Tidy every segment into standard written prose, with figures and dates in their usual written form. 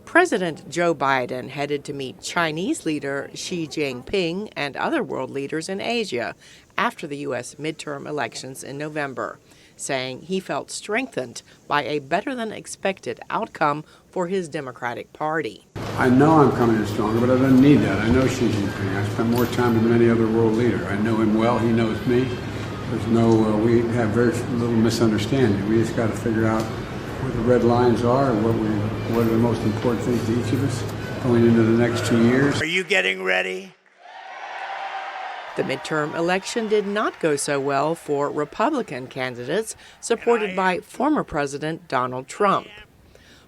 President Joe Biden headed to meet Chinese leader Xi Jinping and other world leaders in Asia after the U.S. midterm elections in November, saying he felt strengthened by a better-than-expected outcome for his Democratic Party. I know I'm coming in stronger, but I don't need that. I know Xi Jinping. I spent more time than any other world leader. I know him well. He knows me. There's no, we have very little misunderstanding. We just got to figure out where the red lines are and what are the most important things to each of us going into the next 2 years. Are you getting ready? The midterm election did not go so well for Republican candidates supported by former President Donald Trump.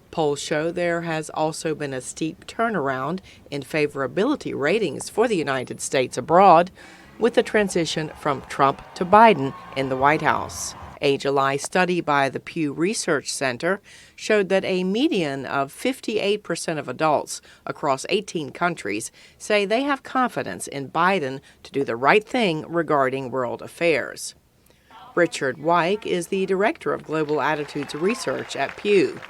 Polls show there has also been a steep turnaround in favorability ratings for the United States abroad, with the transition from Trump to Biden in the White House. A July study by the Pew Research Center showed that a median of 58% of adults across 18 countries say they have confidence in Biden to do the right thing regarding world affairs. Richard Wyke is the director of Global Attitudes Research at Pew.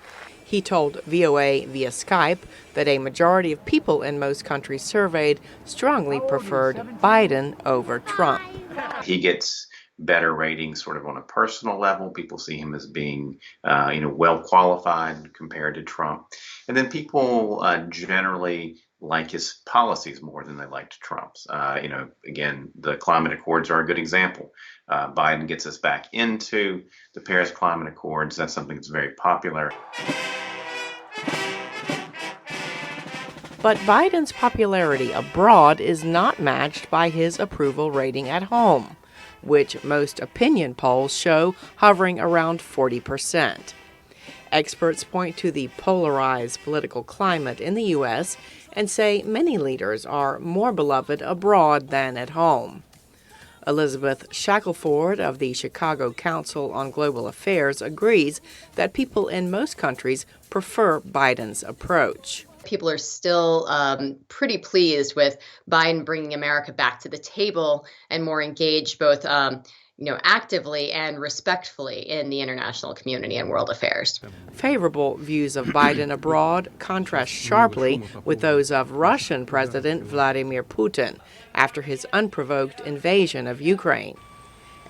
He told VOA via Skype that a majority of people in most countries surveyed strongly preferred Biden over Trump. He gets better ratings sort of on a personal level. People see him as being, well qualified compared to Trump. And then people generally like his policies more than they liked Trump's. Again, the climate accords are a good example. Biden gets us back into the Paris Climate Accords. That's something that's very popular. But Biden's popularity abroad is not matched by his approval rating at home, which most opinion polls show hovering around 40%. Experts point to the polarized political climate in the U.S. and say many leaders are more beloved abroad than at home. Elizabeth Shackelford of the Chicago Council on Global Affairs agrees that people in most countries prefer Biden's approach. People are still pretty pleased with Biden bringing America back to the table and more engaged both actively and respectfully in the international community and world affairs. Favorable views of Biden abroad contrast sharply with those of Russian President Vladimir Putin after his unprovoked invasion of Ukraine.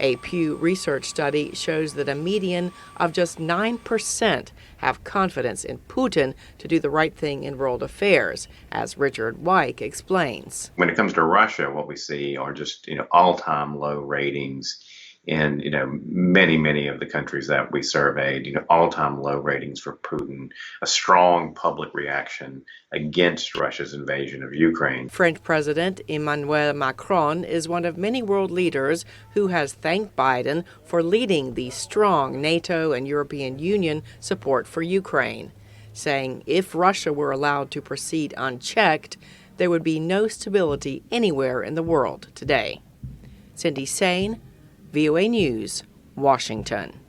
A Pew Research study shows that a median of just 9% have confidence in Putin to do the right thing in world affairs, as Richard Wyke explains. When it comes to Russia, what we see are just, all-time low ratings in, many of the countries that we surveyed, all-time low ratings for Putin, a strong public reaction against Russia's invasion of Ukraine. French President Emmanuel Macron is one of many world leaders who has thanked Biden for leading the strong NATO and European Union support for Ukraine, saying if Russia were allowed to proceed unchecked, there would be no stability anywhere in the world today. Cindy Saine, VOA News, Washington.